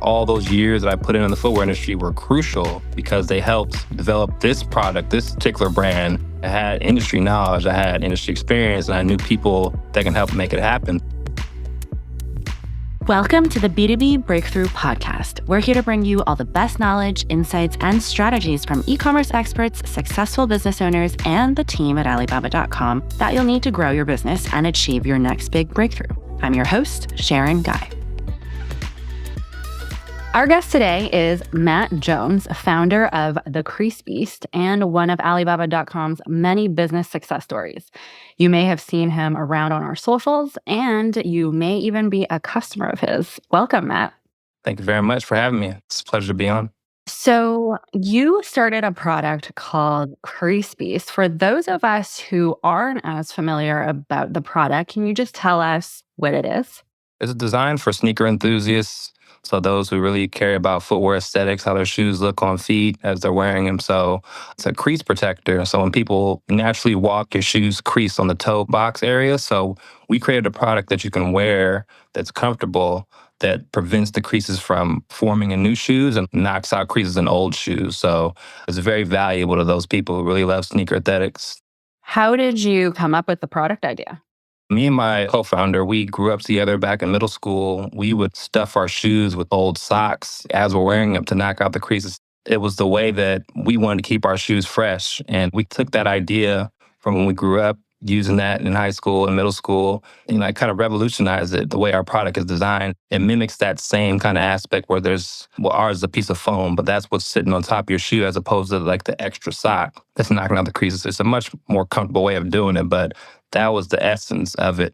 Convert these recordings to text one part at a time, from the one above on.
all those years that I put in the footwear industry were crucial because they helped develop this product, this particular brand. I had industry knowledge, I had industry experience, and I knew people that can help make it happen. Welcome to the B2B Breakthrough Podcast. We're here to bring you all the best knowledge, insights, and strategies from e-commerce experts, successful business owners, and the team at Alibaba.com that you'll need to grow your business and achieve your next big breakthrough. I'm your host, Sharon Gai. Our guest today is Matt Jones, founder of the Crease Beast and one of Alibaba.com's many business success stories. You may have seen him around on our socials, and you may even be a customer of his. Welcome, Matt. Thank you very much for having me. It's a pleasure to be on. So you started a product called Crease Beast. For those of us who aren't as familiar about the product, can you just tell us what it is? It's designed for sneaker enthusiasts. So those who really care about footwear aesthetics, how their shoes look on feet as they're wearing them. So it's a crease protector. So when people naturally walk, your shoes crease on the toe box area. So we created a product that you can wear that's comfortable, that prevents the creases from forming in new shoes and knocks out creases in old shoes. So it's very valuable to those people who really love sneaker aesthetics. How did you come up with the product idea? Me and my co-founder, we grew up together back in middle school. We would stuff our shoes with old socks as we're wearing them to knock out the creases. It was the way that we wanted to keep our shoes fresh. And we took that idea from when we grew up, using that in high school and middle school, and I kind of revolutionized it, the way our product is designed. It mimics that same kind of aspect where ours is a piece of foam, but that's what's sitting on top of your shoe as opposed to like the extra sock that's knocking out the creases. It's a much more comfortable way of doing it, but that was the essence of it.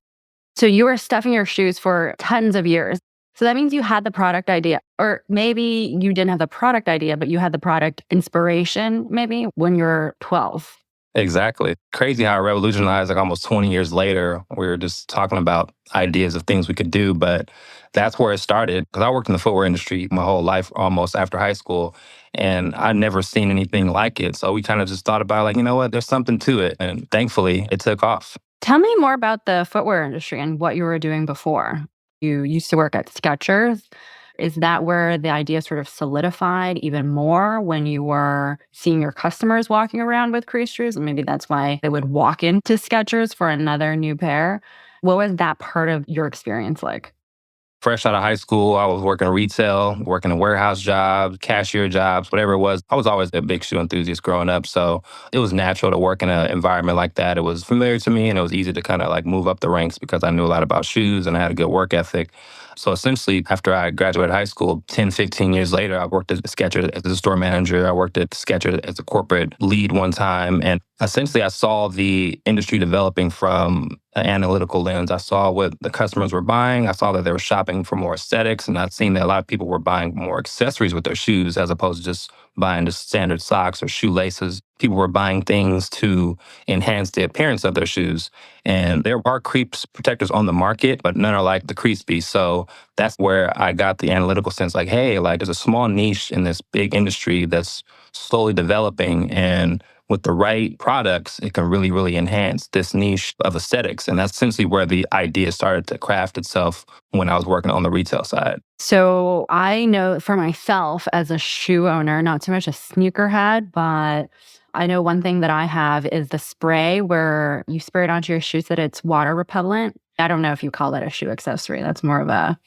So you were stuffing your shoes for tons of years. So that means you had the product idea, or maybe you didn't have the product idea, but you had the product inspiration maybe when you were 12. Exactly. Crazy how it revolutionized, like almost 20 years later. We were just talking about ideas of things we could do, but that's where it started. Because I worked in the footwear industry my whole life, almost after high school, and I'd never seen anything like it. So we kind of just thought about like, you know what, there's something to it. And thankfully, it took off. Tell me more about the footwear industry and what you were doing before. You used to work at Skechers. Is that where the idea sort of solidified even more when you were seeing your customers walking around with crease shoes? And maybe that's why they would walk into Skechers for another new pair. What was that part of your experience like? Fresh out of high school, I was working retail, working in warehouse jobs, cashier jobs, whatever it was. I was always a big shoe enthusiast growing up. So it was natural to work in an environment like that. It was familiar to me, and it was easy to kind of like move up the ranks because I knew a lot about shoes and I had a good work ethic. So essentially, after I graduated high school, 10, 15 years later, I worked at Skechers as a store manager. I worked at Skechers as a corporate lead one time. And essentially, I saw the industry developing from an analytical lens. I saw what the customers were buying. I saw that they were shopping for more aesthetics. And I'd seen that a lot of people were buying more accessories with their shoes as opposed to just buying just standard socks or shoelaces. People were buying things to enhance the appearance of their shoes. And there are crease protectors on the market, but none are like the Crease Beast. So that's where I got the analytical sense like, hey, like there's a small niche in this big industry that's slowly developing. And with the right products, it can really, really enhance this niche of aesthetics. And that's essentially where the idea started to craft itself when I was working on the retail side. So I know for myself as a shoe owner, not so much a sneakerhead, but I know one thing that I have is the spray where you spray it onto your shoes that it's water repellent. I don't know if you call that a shoe accessory. That's more of a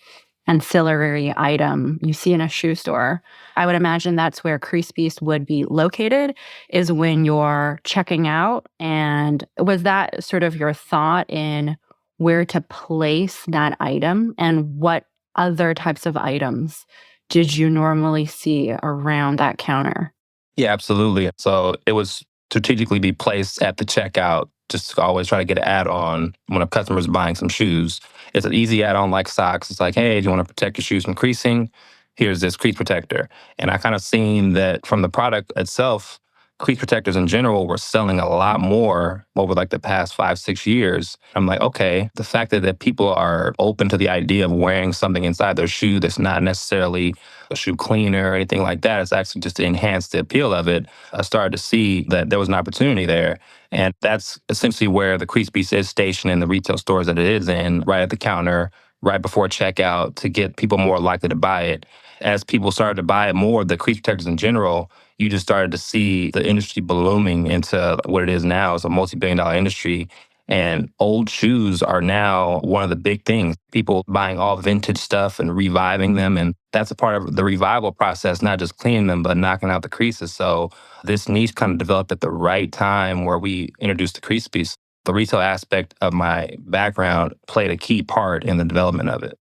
ancillary item you see in a shoe store. I would imagine that's where Crease Beast would be located, is when you're checking out. And was that sort of your thought in where to place that item, and what other types of items did you normally see around that counter? Yeah, absolutely. So it was strategically be placed at the checkout, just to always try to get an add-on when a customer's buying some shoes. It's an easy add-on like socks. It's like, hey, do you want to protect your shoes from creasing? Here's this crease protector. And I kind of seen that from the product itself, crease protectors in general were selling a lot more over like the past 5-6 years. I'm like, okay, the fact that people are open to the idea of wearing something inside their shoe that's not necessarily a shoe cleaner or anything like that, it's actually just to enhance the appeal of it. I started to see that there was an opportunity there. And that's essentially where the Crease Beast is stationed in the retail stores that it is in, right at the counter. right before checkout to get people more likely to buy it. As people started to buy it more, the crease protectors in general, you just started to see the industry blooming into what it is now. It's a multi-billion-dollar industry. And old shoes are now one of the big things. People buying all vintage stuff and reviving them. And that's a part of the revival process, not just cleaning them, but knocking out the creases. So this niche kind of developed at the right time where we introduced the Crease Beast. The retail aspect of my background played a key part in the development of it.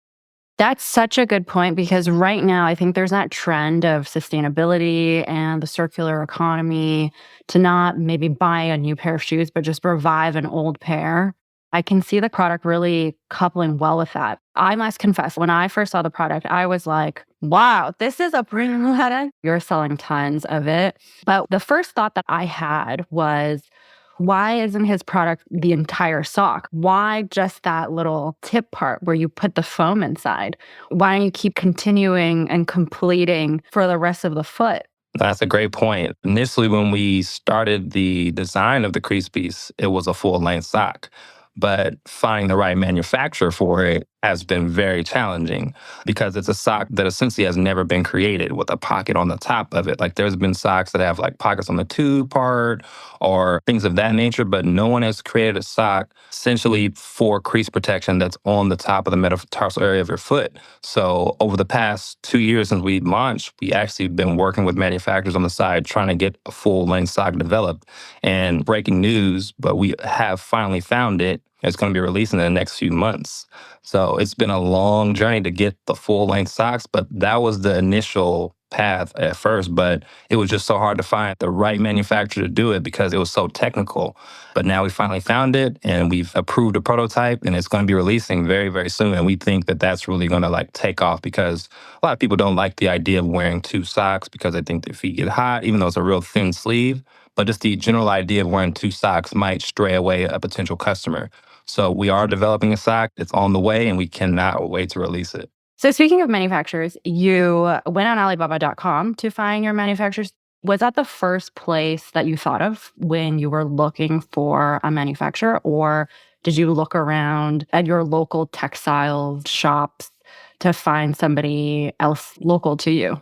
That's such a good point because right now I think there's that trend of sustainability and the circular economy to not maybe buy a new pair of shoes, but just revive an old pair. I can see the product really coupling well with that. I must confess, when I first saw the product, I was like, wow, this is a premium product. You're selling tons of it. But the first thought that I had was, why isn't his product the entire sock? Why just that little tip part where you put the foam inside? Why don't you keep continuing and completing for the rest of the foot? That's a great point. Initially, when we started the design of the Crease Beast, it was a full length sock. But finding the right manufacturer for it has been very challenging because it's a sock that essentially has never been created with a pocket on the top of it. Like there's been socks that have like pockets on the tube part or things of that nature, but no one has created a sock essentially for crease protection that's on the top of the metatarsal area of your foot. So over the past 2 years since we launched, we actually been working with manufacturers on the side trying to get a full length sock developed. And breaking news, but we have finally found it. It's going to be released in the next few months. So it's been a long journey to get the full length socks, but that was the initial path at first. But it was just so hard to find the right manufacturer to do it because it was so technical. But now we finally found it and we've approved a prototype and it's going to be releasing very, very soon. And we think that that's really going to like take off because a lot of people don't like the idea of wearing two socks because they think their feet get hot, even though it's a real thin sleeve. But just the general idea of wearing two socks might stray away a potential customer. So we are developing a sock. It's on the way, and we cannot wait to release it. So speaking of manufacturers, you went on Alibaba.com to find your manufacturers. Was that the first place that you thought of when you were looking for a manufacturer? Or did you look around at your local textile shops to find somebody else local to you?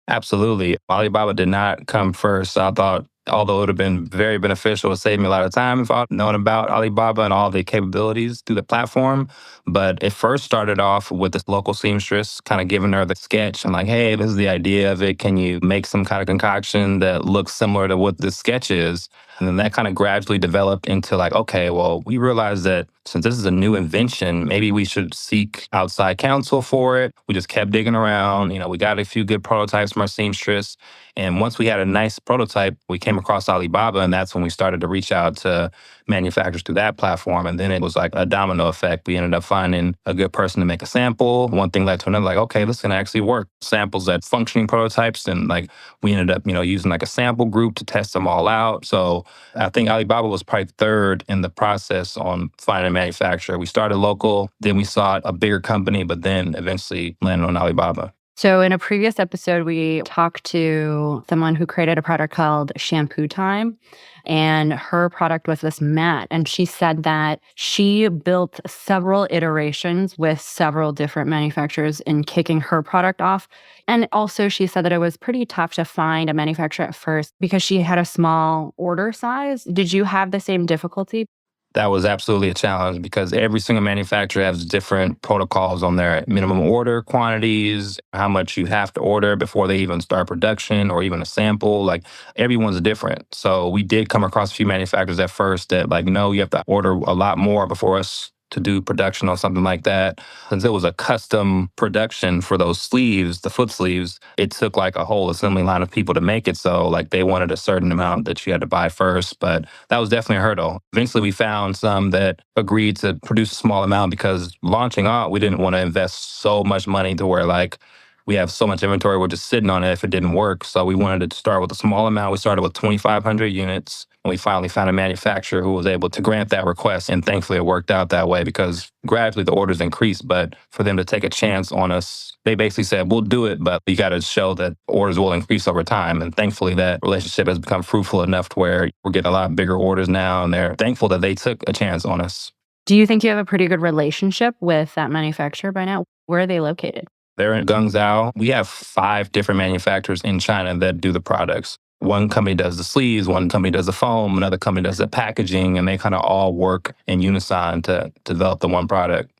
Absolutely. Alibaba did not come first. I thought, although it would have been very beneficial, it saved me a lot of time if I'd known about Alibaba and all the capabilities through the platform. But it first started off with this local seamstress kind of giving her the sketch and like, hey, this is the idea of it. Can you make some kind of concoction that looks similar to what this sketch is? And then that kind of gradually developed into like, okay, well, we realized that since this is a new invention, maybe we should seek outside counsel for it. We just kept digging around. We got a few good prototypes from our seamstress. And once we had a nice prototype, we came across Alibaba, and that's when we started to reach out to manufacturers through that platform. And then it was like a domino effect. We ended up finding a good person to make a sample. One thing led to another, like, okay, this can actually work. Samples at functioning prototypes. And like we ended up, using like a sample group to test them all out. So I think Alibaba was probably third in the process on finding a manufacturer. We started local, then we sought a bigger company, but then eventually landed on Alibaba. So in a previous episode, we talked to someone who created a product called ShampooTime, and her product was this mat. And she said that she built several iterations with several different manufacturers in kicking her product off. And also she said that it was pretty tough to find a manufacturer at first because she had a small order size. Did you have the same difficulty? That was absolutely a challenge because every single manufacturer has different protocols on their minimum order quantities, how much you have to order before they even start production or even a sample. Like everyone's different. So we did come across a few manufacturers at first that like, no, you have to order a lot more before us to do production on something like that. Since it was a custom production for those sleeves, the foot sleeves, it took like a whole assembly line of people to make it. So like they wanted a certain amount that you had to buy first, but that was definitely a hurdle. Eventually we found some that agreed to produce a small amount because launching out, we didn't want to invest so much money to where like we have so much inventory, we're just sitting on it if it didn't work. So we wanted to start with a small amount. We started with 2,500 units. And we finally found a manufacturer who was able to grant that request. And thankfully it worked out that way because gradually the orders increased. But for them to take a chance on us, they basically said, we'll do it, but you got to show that orders will increase over time. And thankfully that relationship has become fruitful enough to where we're getting a lot bigger orders now. And they're thankful that they took a chance on us. Do you think you have a pretty good relationship with that manufacturer by now? Where are they located? They're in Guangzhou. We have 5 different manufacturers in China that do the products. One company does the sleeves, one company does the foam, another company does the packaging, and they kind of all work in unison to develop the one product.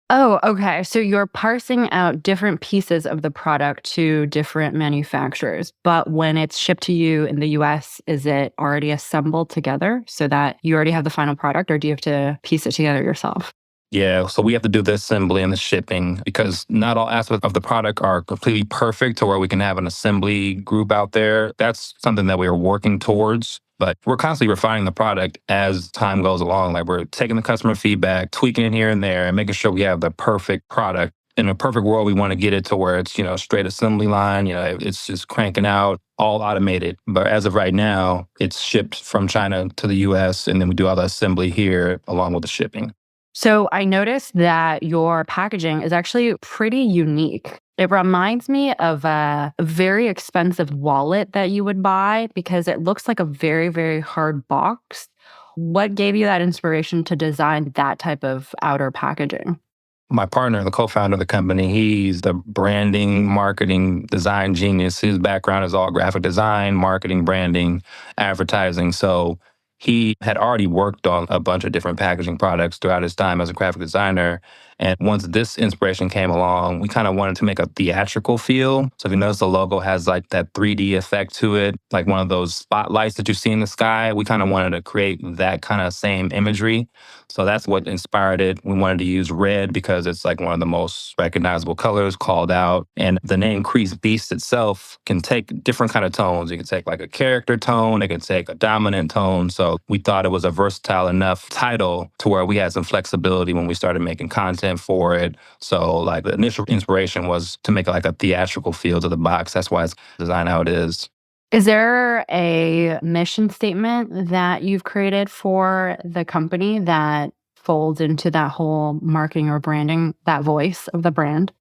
Oh, okay. So you're parsing out different pieces of the product to different manufacturers. But when it's shipped to you in the US, is it already assembled together so that you already have the final product, or do you have to piece it together yourself? Yeah, so we have to do the assembly and the shipping because not all aspects of the product are completely perfect to where we can have an assembly group out there. That's something that we are working towards. But we're constantly refining the product as time goes along. Like we're taking the customer feedback, tweaking it here and there, and making sure we have the perfect product. In a perfect world, we want to get it to where it's, straight assembly line, it's just cranking out, all automated. But as of right now, it's shipped from China to the US, and then we do all the assembly here along with the shipping. So I noticed that your packaging is actually pretty unique. It reminds me of a very expensive wallet that you would buy because it looks like a very, very hard box. What gave you that inspiration to design that type of outer packaging? My partner, the co-founder of the company, he's the branding, marketing, design genius. His background is all graphic design, marketing, branding, advertising. So he had already worked on a bunch of different packaging products throughout his time as a graphic designer. And once this inspiration came along, we kind of wanted to make a theatrical feel. So if you notice, the logo has like that 3D effect to it, like one of those spotlights that you see in the sky. We kind of wanted to create that kind of same imagery. So that's what inspired it. We wanted to use red because it's like one of the most recognizable colors called out. And the name Crease Beast itself can take different kind of tones. You can take like a character tone, it can take a dominant tone. So we thought it was a versatile enough title to where we had some flexibility when we started making content for it. So like the initial inspiration was to make like a theatrical feel to the box. That's why it's designed how it is. Is there a mission statement that you've created for the company that folds into that whole marketing or branding, that voice of the brand?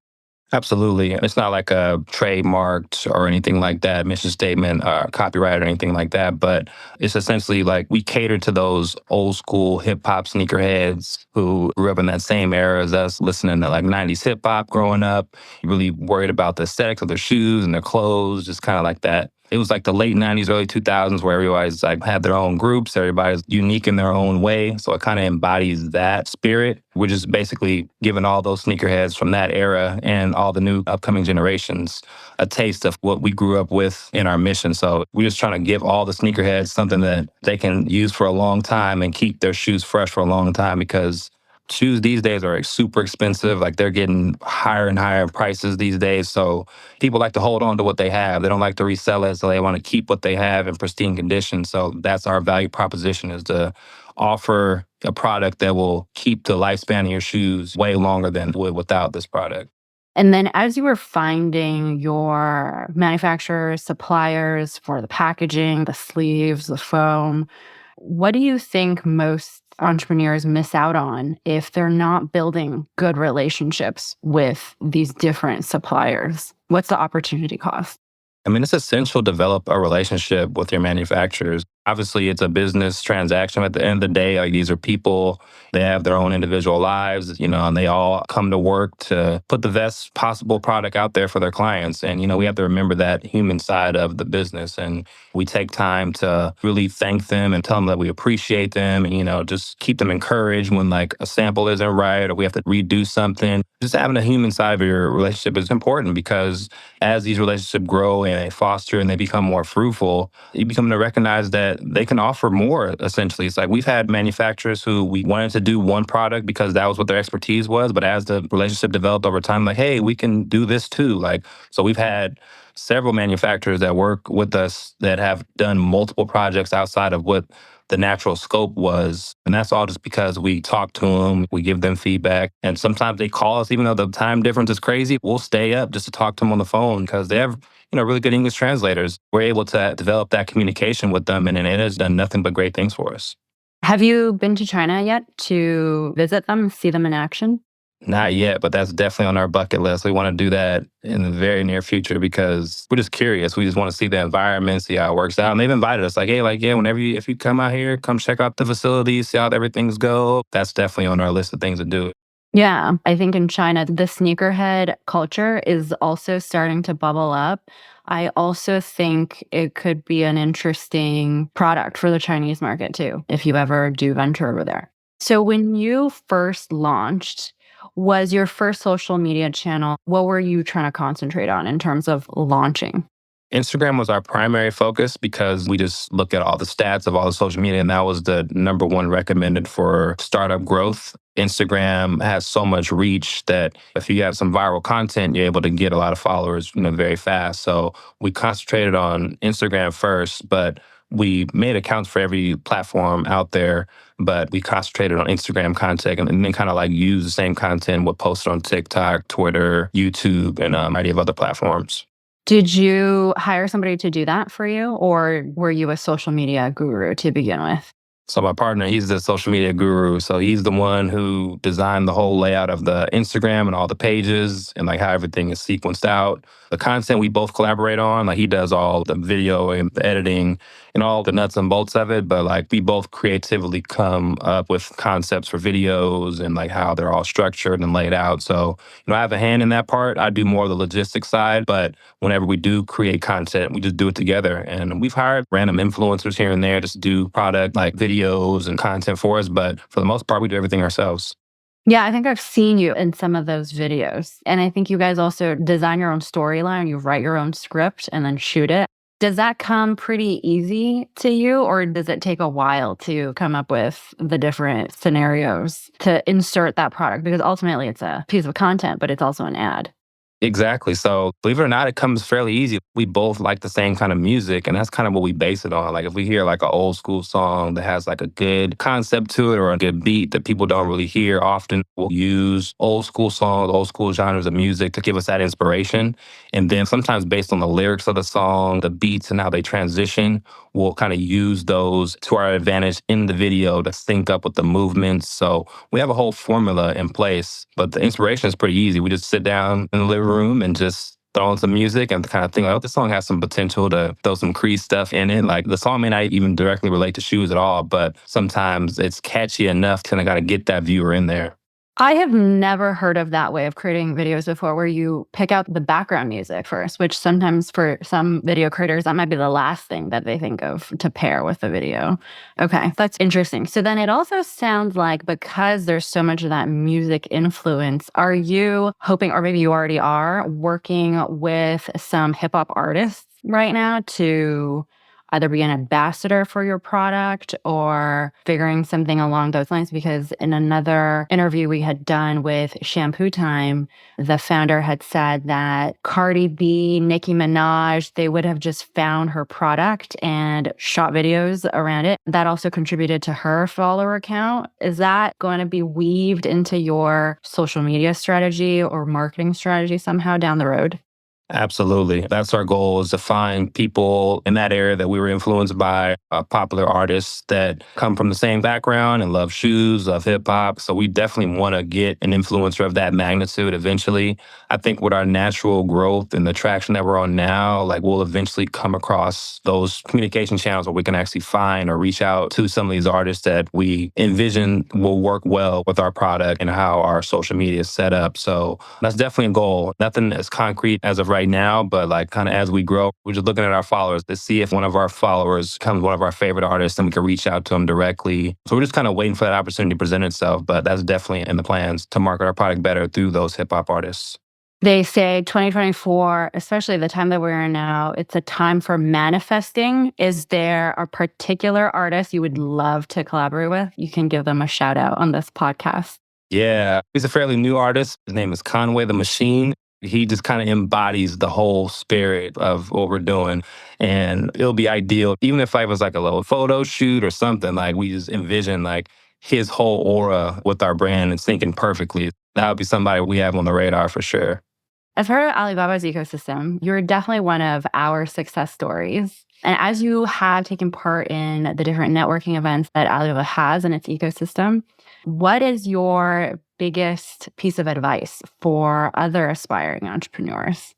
Absolutely. It's not like a trademarked or anything like that, mission statement, copyright or anything like that. But it's essentially like we cater to those old school hip hop sneakerheads who grew up in that same era as us, listening to like 90s hip hop growing up, really worried about the aesthetics of their shoes and their clothes, just kind of like that. It was like the late 90s, early 2000s where everybody's like had their own groups. Everybody's unique in their own way. So it kind of embodies that spirit. We're just basically giving all those sneakerheads from that era and all the new upcoming generations a taste of what we grew up with in our mission. So we're just trying to give all the sneakerheads something that they can use for a long time and keep their shoes fresh for a long time because shoes these days are super expensive. Like they're getting higher and higher prices these days. So people like to hold on to what they have. They don't like to resell it. So they want to keep what they have in pristine condition. So that's our value proposition, is to offer a product that will keep the lifespan of your shoes way longer than it would without this product. And then as you were finding your manufacturers, suppliers for the packaging, the sleeves, the foam, what do you think most entrepreneurs miss out on if they're not building good relationships with these different suppliers? What's the opportunity cost? I mean, it's essential to develop a relationship with your manufacturers. Obviously, it's a business transaction. At the end of the day, like these are people, they have their own individual lives, and they all come to work to put the best possible product out there for their clients. And, we have to remember that human side of the business. And we take time to really thank them and tell them that we appreciate them and, just keep them encouraged when like a sample isn't right or we have to redo something. Just having a human side of your relationship is important because as these relationships grow and they foster and they become more fruitful, you become to recognize that they can offer more, essentially. It's like we've had manufacturers who we wanted to do one product because that was what their expertise was. But as the relationship developed over time, like, hey, we can do this too. So we've had several manufacturers that work with us that have done multiple projects outside of what the natural scope was. And that's all just because we talk to them, we give them feedback. And sometimes they call us, even though the time difference is crazy, we'll stay up just to talk to them on the phone because they have, really good English translators. We're able to develop that communication with them, and it has done nothing but great things for us. Have you been to China yet to visit them, see them in action? Not yet, but that's definitely on our bucket list. We want to do that in the very near future because we're just curious. We just want to see the environment, see how it works out. And they've invited us like, hey, like, yeah, whenever if you come out here, come check out the facilities, see how everything's go. That's definitely on our list of things to do. Yeah, I think in China, the sneakerhead culture is also starting to bubble up. I also think it could be an interesting product for the Chinese market too, if you ever do venture over there. So when you first launched, was your first social media channel, what were you trying to concentrate on in terms of launching? Instagram was our primary focus because we just look at all the stats of all the social media, and that was the number one recommended for startup growth. Instagram has so much reach that if you have some viral content, you're able to get a lot of followers, very fast. So we concentrated on Instagram first, but we made accounts for every platform out there, but we concentrated on Instagram content and then kind of like use the same content we'll post on TikTok, Twitter, YouTube, and a variety of other platforms. Did you hire somebody to do that for you, or were you a social media guru to begin with? So my partner, he's the social media guru. So he's the one who designed the whole layout of the Instagram and all the pages and like how everything is sequenced out. The content we both collaborate on, like he does all the video and the editing and all the nuts and bolts of it. But like we both creatively come up with concepts for videos and like how they're all structured and laid out. So, I have a hand in that part. I do more of the logistics side, but whenever we do create content, we just do it together. And we've hired random influencers here and there just to do product like videos and content for us. But for the most part, we do everything ourselves. Yeah, I think I've seen you in some of those videos. And I think you guys also design your own storyline, you write your own script and then shoot it. Does that come pretty easy to you, or does it take a while to come up with the different scenarios to insert that product? Because ultimately it's a piece of content, but it's also an ad. Exactly. So believe it or not, it comes fairly easy. We both like the same kind of music, and that's kind of what we base it on. Like if we hear like an old school song that has like a good concept to it or a good beat that people don't really hear often, we'll use old school songs, old school genres of music to give us that inspiration. And then sometimes based on the lyrics of the song, the beats and how they transition, we'll kind of use those to our advantage in the video to sync up with the movements. So we have a whole formula in place, but the inspiration is pretty easy. We just sit down in the living room and just throw on some music and kind of think, like, oh, this song has some potential to throw some Crease stuff in it. Like the song may not even directly relate to shoes at all, but sometimes it's catchy enough to kind of got to get that viewer in there. I have never heard of that way of creating videos before, where you pick out the background music first, which sometimes for some video creators, that might be the last thing that they think of to pair with the video. Okay, that's interesting. So then it also sounds like, because there's so much of that music influence, are you hoping, or maybe you already are, working with some hip hop artists right now to either be an ambassador for your product or figuring something along those lines? Because in another interview we had done with ShampooTime, the founder had said that Cardi B, Nicki Minaj, they would have just found her product and shot videos around it. That also contributed to her follower count. Is that going to be weaved into your social media strategy or marketing strategy somehow down the road? Absolutely. That's our goal, is to find people in that area that we were influenced by, popular artists that come from the same background and love shoes, love hip hop. So we definitely want to get an influencer of that magnitude eventually. I think with our natural growth and the traction that we're on now, like we'll eventually come across those communication channels where we can actually find or reach out to some of these artists that we envision will work well with our product and how our social media is set up. So that's definitely a goal. Nothing as concrete as of right now, but like kind of as we grow, we're just looking at our followers to see if one of our followers becomes one of our favorite artists and we can reach out to them directly. So we're just kind of waiting for that opportunity to present itself, but that's definitely in the plans to market our product better through those hip hop artists. They say 2024, especially the time that we're in now, it's a time for manifesting. Is there a particular artist you would love to collaborate with? You can give them a shout out on this podcast. Yeah, he's a fairly new artist. His name is Conway the Machine. He just kind of embodies the whole spirit of what we're doing. And it'll be ideal, even if I was like a little photo shoot or something, like we just envision like his whole aura with our brand and syncing perfectly. That would be somebody we have on the radar for sure. As part of Alibaba's ecosystem, you're definitely one of our success stories. And as you have taken part in the different networking events that Alibaba has in its ecosystem, what is your biggest piece of advice for other aspiring entrepreneurs?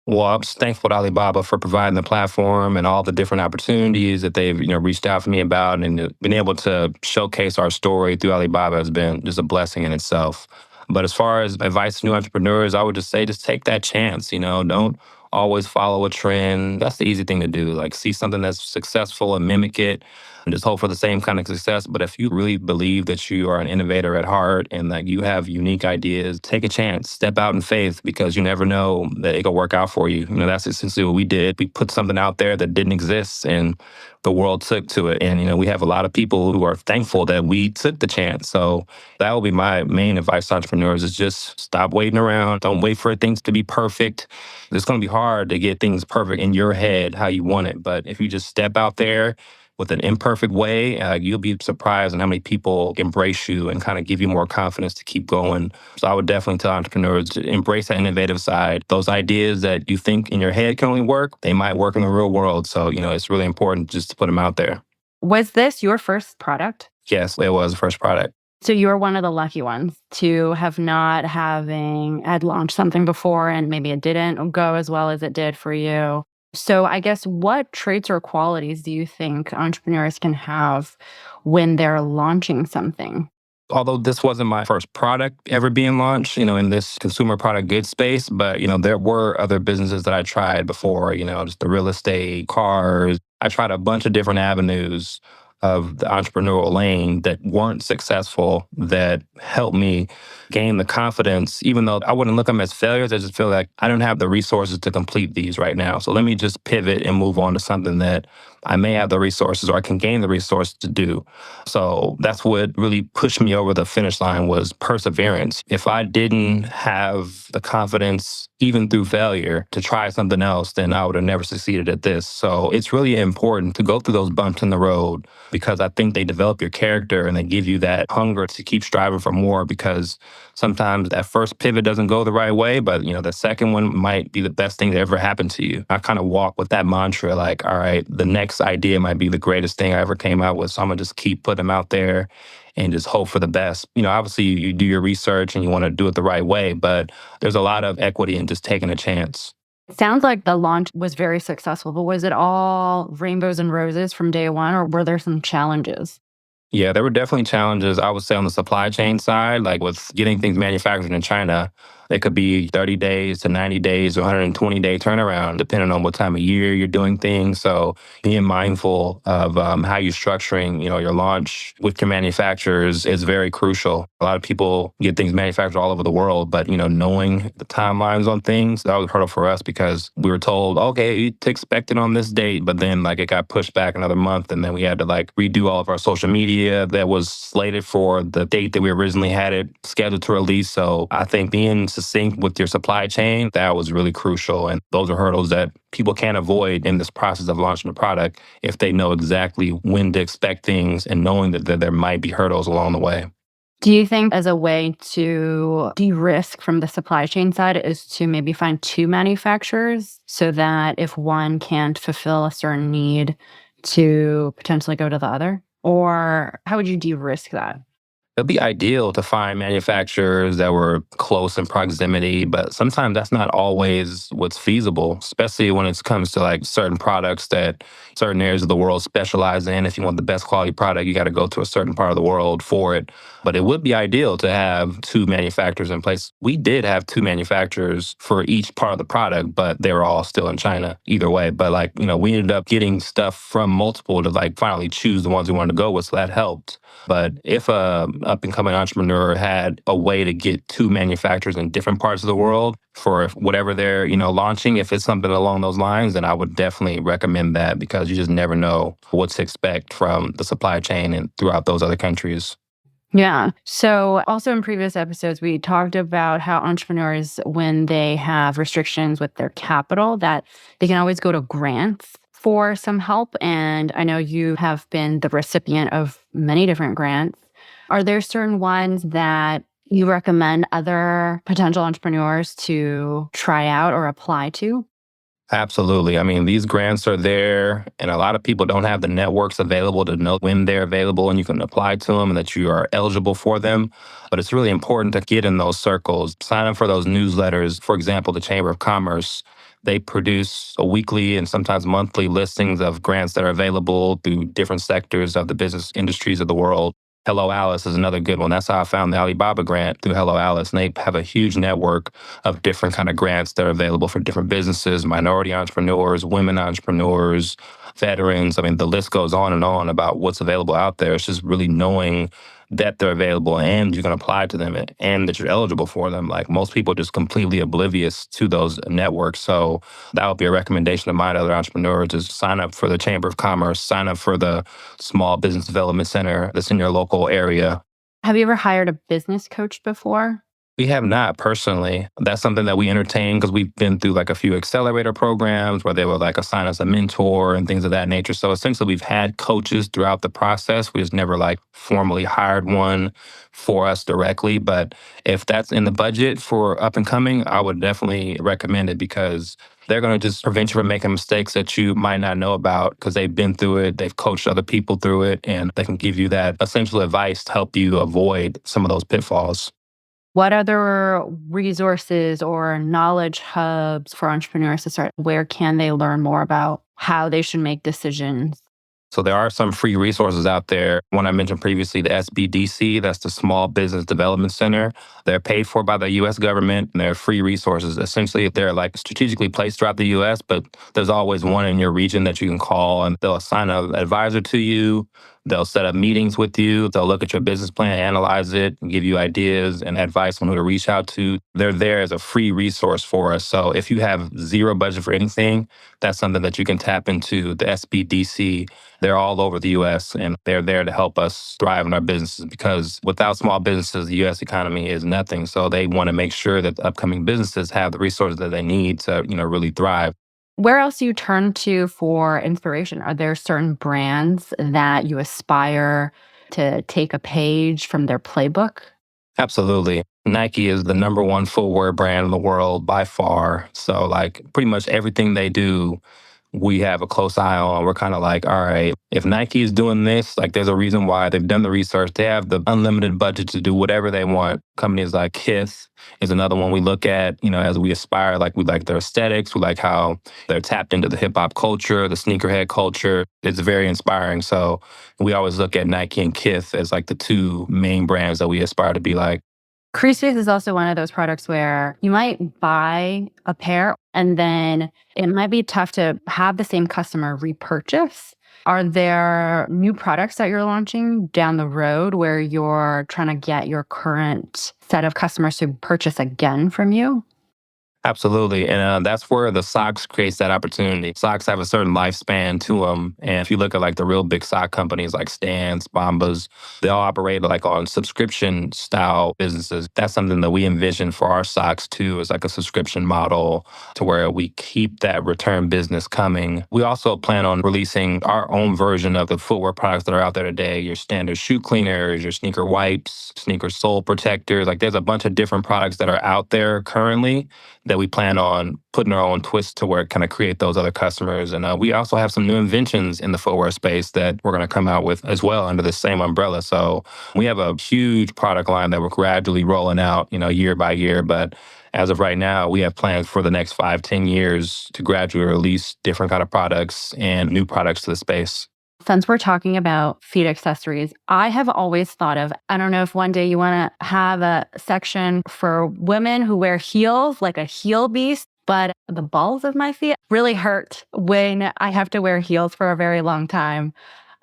Well, I'm just thankful to Alibaba for providing the platform and all the different opportunities that they've, reached out to me about, and been able to showcase our story through Alibaba has been just a blessing in itself. But as far as advice to new entrepreneurs, I would just say just take that chance, don't always follow a trend. That's the easy thing to do. Like see something that's successful and mimic it and just hope for the same kind of success. But if you really believe that you are an innovator at heart and that you have unique ideas, take a chance, step out in faith because you never know that it could work out for you. That's essentially what we did. We put something out there that didn't exist and the world took to it. And, we have a lot of people who are thankful that we took the chance. So that will be my main advice to entrepreneurs is just stop waiting around. Don't wait for things to be perfect. It's going to be hard to get things perfect in your head how you want it. But if you just step out there with an imperfect way, you'll be surprised on how many people embrace you and kind of give you more confidence to keep going. So I would definitely tell entrepreneurs to embrace that innovative side. Those ideas that you think in your head can only work, they might work in the real world. So, it's really important just to put them out there. Was this your first product? Yes, it was the first product. So you were one of the lucky ones to have not had launched something before and maybe it didn't go as well as it did for you. So I guess what traits or qualities do you think entrepreneurs can have when they're launching something? Although this wasn't my first product ever being launched, in this consumer product goods space, but, there were other businesses that I tried before, just the real estate, cars. I tried a bunch of different avenues of the entrepreneurial lane that weren't successful that helped me gain the confidence, even though I wouldn't look at them as failures. I just feel like I don't have the resources to complete these right now. So let me just pivot and move on to something that I may have the resources or I can gain the resources to do. So that's what really pushed me over the finish line was perseverance. If I didn't have the confidence, even through failure, to try something else, then I would have never succeeded at this. So it's really important to go through those bumps in the road because I think they develop your character and they give you that hunger to keep striving for more because sometimes that first pivot doesn't go the right way, but the second one might be the best thing that ever happened to you. I kind of walk with that mantra like, all right, the next idea might be the greatest thing I ever came out with. So I'm gonna just keep putting them out there and just hope for the best. Obviously you do your research and you want to do it the right way, but there's a lot of equity in just taking a chance. It sounds like the launch was very successful, but was it all rainbows and roses from day one, or were there some challenges? Yeah, there were definitely challenges, I would say, on the supply chain side, like with getting things manufactured in China. It could be 30 days to 90 days or 120-day turnaround, depending on what time of year you're doing things. So being mindful of how you're structuring, your launch with your manufacturers is very crucial. A lot of people get things manufactured all over the world, but, knowing the timelines on things, that was a hurdle for us because we were told, okay, you expect it on this date, but then it got pushed back another month. And then we had to redo all of our social media that was slated for the date that we originally had it scheduled to release. So I think being succinct with your supply chain, that was really crucial. And those are hurdles that people can't avoid in this process of launching a product if they know exactly when to expect things and knowing that there might be hurdles along the way. Do you think as a way to de-risk from the supply chain side is to maybe find two manufacturers so that if one can't fulfill a certain need to potentially go to the other? Or how would you de-risk that? It'd be ideal to find manufacturers that were close in proximity, but sometimes that's not always what's feasible, especially when it comes to certain products that certain areas of the world specialize in. If you want the best quality product, you got to go to a certain part of the world for it. But it would be ideal to have two manufacturers in place. We did have two manufacturers for each part of the product, but they were all still in China either way. But we ended up getting stuff from multiple to finally choose the ones we wanted to go with. So that helped. But if a up-and-coming entrepreneur had a way to get two manufacturers in different parts of the world for whatever they're, launching, if it's something along those lines, then I would definitely recommend that because you just never know what to expect from the supply chain and throughout those other countries. Yeah. So also in previous episodes, we talked about how entrepreneurs, when they have restrictions with their capital, that they can always go to grants for some help. And I know you have been the recipient of many different grants. Are there certain ones that you recommend other potential entrepreneurs to try out or apply to? Absolutely. I mean, these grants are there, and a lot of people don't have the networks available to know when they're available and you can apply to them and that you are eligible for them. But it's really important to get in those circles, sign up for those newsletters. For example, the Chamber of Commerce, they produce a weekly and sometimes monthly listings of grants that are available through different sectors of the business industries of the world. Hello Alice is another good one. That's how I found the Alibaba grant through Hello Alice. And they have a huge network of different kind of grants that are available for different businesses, minority entrepreneurs, women entrepreneurs, veterans. I mean, the list goes on and on about what's available out there. It's just really knowing that they're available and you can apply to them and that you're eligible for them. Like most people are just completely oblivious to those networks. So that would be a recommendation of mine to other entrepreneurs is sign up for the Chamber of Commerce, sign up for the Small Business Development Center that's in your local area. Have you ever hired a business coach before? We have not personally. That's something that we entertain because we've been through like a few accelerator programs where they would like assign us a mentor and things of that nature. So essentially we've had coaches throughout the process. We just never like formally hired one for us directly. But if that's in the budget for up and coming, I would definitely recommend it because they're going to just prevent you from making mistakes that you might not know about because they've been through it, they've coached other people through it, and they can give you that essential advice to help you avoid some of those pitfalls. What other resources or knowledge hubs for entrepreneurs to start? Where can they learn more about how they should make decisions? So there are some free resources out there. One I mentioned previously, the SBDC, that's the Small Business Development Center. They're paid for by the U.S. government, and they're free resources. Essentially, they're like strategically placed throughout the U.S., but there's always one in your region that you can call, and they'll assign an advisor to you. They'll set up meetings with you. They'll look at your business plan, analyze it, and give you ideas and advice on who to reach out to. They're there as a free resource for us. So if you have zero budget for anything, that's something that you can tap into. The SBDC, they're all over the US and they're there to help us thrive in our businesses because without small businesses, the US economy is nothing. So they want to make sure that the upcoming businesses have the resources that they need to, really thrive. Where else do you turn to for inspiration? Are there certain brands that you aspire to take a page from their playbook? Absolutely. Nike is the number one footwear brand in the world by far. So like pretty much everything they do we have a close eye on. We're kind of like, all right, if Nike is doing this, like there's a reason why they've done the research. They have the unlimited budget to do whatever they want. Companies like Kiss is another one we look at, as we aspire. Like we like their aesthetics. We like how they're tapped into the hip hop culture, the sneakerhead culture. It's very inspiring. So we always look at Nike and Kiss as like the two main brands that we aspire to be like. Crease Beast is also one of those products where you might buy a pair and then it might be tough to have the same customer repurchase. Are there new products that you're launching down the road where you're trying to get your current set of customers to purchase again from you? Absolutely. And that's where the socks creates that opportunity. Socks have a certain lifespan to them. And if you look at like the real big sock companies like Stans, Bombas, they all operate like on subscription style businesses. That's something that we envision for our socks too, is like a subscription model to where we keep that return business coming. We also plan on releasing our own version of the footwear products that are out there today. Your standard shoe cleaners, your sneaker wipes, sneaker sole protectors. Like there's a bunch of different products that are out there currently that we plan on putting our own twist to where it kind of create those other customers. And we also have some new inventions in the footwear space that we're going to come out with as well under the same umbrella. So we have a huge product line that we're gradually rolling out, year by year. But as of right now, we have plans for the next 5-10 years to gradually release different kind of products and new products to the space. Since we're talking about feet accessories, I have always thought of, I don't know if one day you want to have a section for women who wear heels, like a heel beast, but the balls of my feet really hurt when I have to wear heels for a very long time.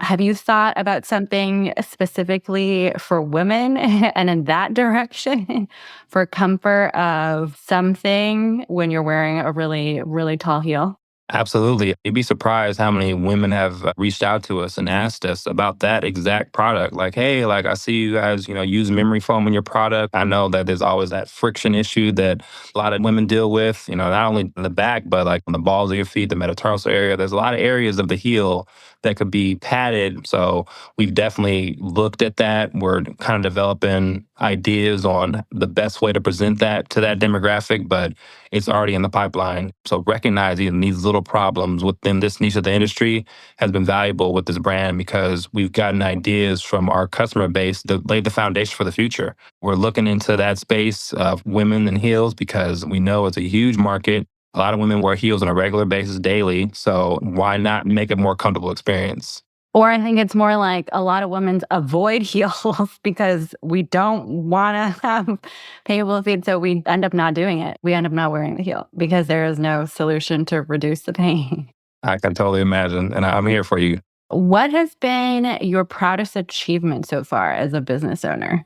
Have you thought about something specifically for women and in that direction for comfort of something when you're wearing a really, really tall heel? Absolutely. You'd be surprised how many women have reached out to us and asked us about that exact product. Like, hey, like I see you guys, use memory foam in your product. I know that there's always that friction issue that a lot of women deal with, not only in the back, but like on the balls of your feet, the metatarsal area. There's a lot of areas of the heel that could be padded. So we've definitely looked at that. We're kind of developing ideas on the best way to present that to that demographic, but it's already in the pipeline. So recognizing these little problems within this niche of the industry has been valuable with this brand because we've gotten ideas from our customer base to lay the foundation for the future. We're looking into that space of women and heels because we know it's a huge market. A lot of women wear heels on a regular basis daily. So why not make a more comfortable experience? Or I think it's more like a lot of women avoid heels because we don't want to have painful feet. So we end up not doing it. We end up not wearing the heel because there is no solution to reduce the pain. I can totally imagine. And I'm here for you. What has been your proudest achievement so far as a business owner?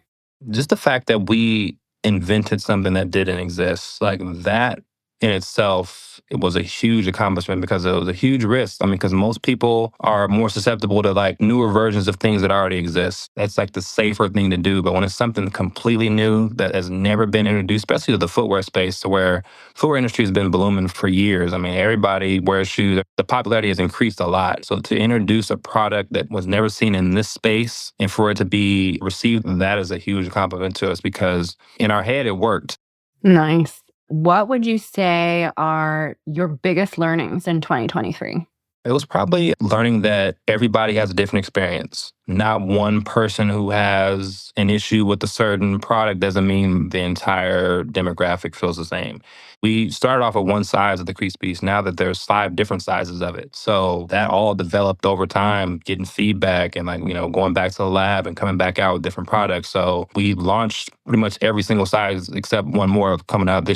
Just the fact that we invented something that didn't exist, like that in itself, it was a huge accomplishment because it was a huge risk. I mean, because most people are more susceptible to like newer versions of things that already exist. That's like the safer thing to do. But when it's something completely new that has never been introduced, especially to the footwear space, to where footwear industry has been blooming for years. I mean, everybody wears shoes. The popularity has increased a lot. So to introduce a product that was never seen in this space and for it to be received, that is a huge compliment to us because in our head, it worked. Nice. What would you say are your biggest learnings in 2023? It was probably learning that everybody has a different experience. Not one person who has an issue with a certain product doesn't mean the entire demographic feels the same. We started off with one size of the Crease Beast. Now that there's 5 different sizes of it. So that all developed over time, getting feedback and going back to the lab and coming back out with different products. So we launched pretty much every single size except one more coming out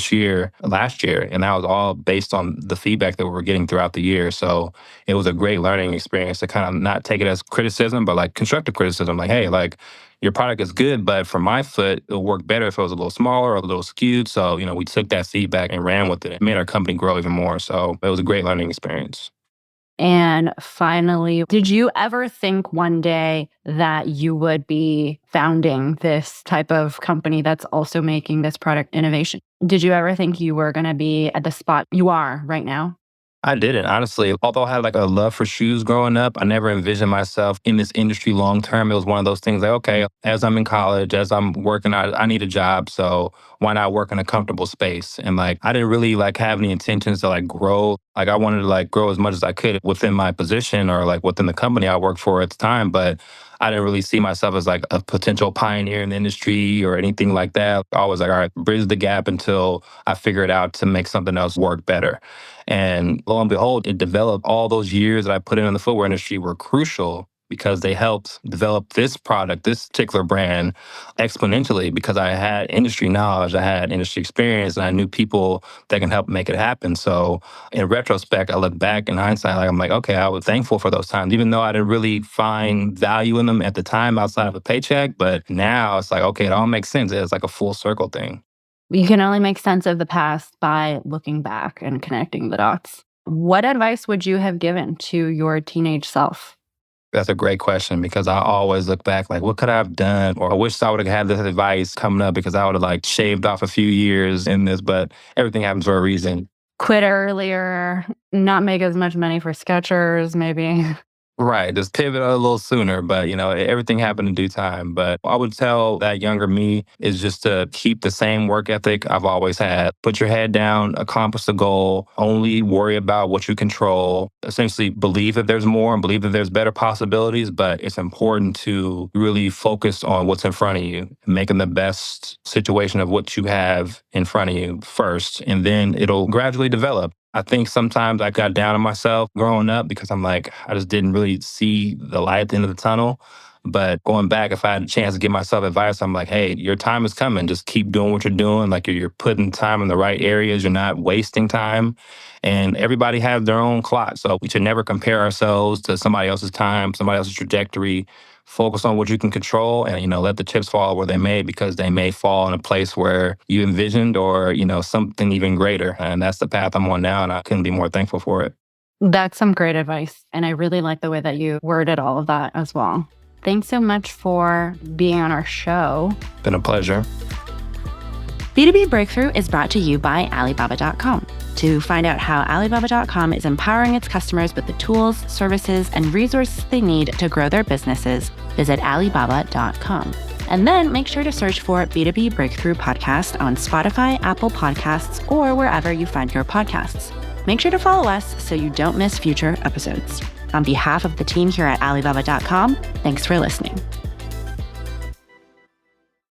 last year. And that was all based on the feedback that we were getting throughout the year. So it was a great learning experience to kind of not take it as criticism, but like constructive criticism. Like, hey, like your product is good, but for my foot, it'll work better if it was a little smaller or a little skewed. So, we took that feedback and ran with it. It made our company grow even more. So it was a great learning experience. And finally, did you ever think one day that you would be founding this type of company that's also making this product innovation? Did you ever think you were going to be at the spot you are right now? I didn't, honestly. Although I had like a love for shoes growing up, I never envisioned myself in this industry long term. It was one of those things like, okay, as I'm in college, as I'm working, I need a job. So why not work in a comfortable space? And like, I didn't really like have any intentions to like grow. Like I wanted to like grow as much as I could within my position or like within the company I worked for at the time. But I didn't really see myself as like a potential pioneer in the industry or anything like that. I was like, all right, bridge the gap until I figure it out to make something else work better. And lo and behold, it developed. All those years that I put in the footwear industry were crucial because they helped develop this product, this particular brand, exponentially because I had industry knowledge, I had industry experience, and I knew people that can help make it happen. So in retrospect, I look back in hindsight, like I'm like, okay, I was thankful for those times, even though I didn't really find value in them at the time outside of a paycheck. But now it's like, okay, it all makes sense. It's like a full circle thing. You can only make sense of the past by looking back and connecting the dots. What advice would you have given to your teenage self? That's a great question because I always look back like, what could I have done? Or I wish I would have had this advice coming up because I would have like shaved off a few years in this, but everything happens for a reason. Quit earlier, not make as much money for Skechers, maybe. Right. Just pivot a little sooner, but everything happened in due time. But I would tell that younger me is just to keep the same work ethic I've always had. Put your head down, accomplish the goal, only worry about what you control. Essentially believe that there's more and believe that there's better possibilities, but it's important to really focus on what's in front of you, making the best situation of what you have in front of you first, and then it'll gradually develop. I think sometimes I got down on myself growing up because I'm like, I just didn't really see the light at the end of the tunnel. But going back, if I had a chance to give myself advice, I'm like, hey, your time is coming. Just keep doing what you're doing. Like you're putting time in the right areas. You're not wasting time. And everybody has their own clock. So we should never compare ourselves to somebody else's time, somebody else's trajectory. Focus on what you can control and, let the chips fall where they may because they may fall in a place where you envisioned or, something even greater. And that's the path I'm on now. And I couldn't be more thankful for it. That's some great advice. And I really like the way that you worded all of that as well. Thanks so much for being on our show. Been a pleasure. B2B Breakthrough is brought to you by Alibaba.com. To find out how Alibaba.com is empowering its customers with the tools, services, and resources they need to grow their businesses, visit Alibaba.com. And then make sure to search for B2B Breakthrough Podcast on Spotify, Apple Podcasts, or wherever you find your podcasts. Make sure to follow us so you don't miss future episodes. On behalf of the team here at Alibaba.com, thanks for listening.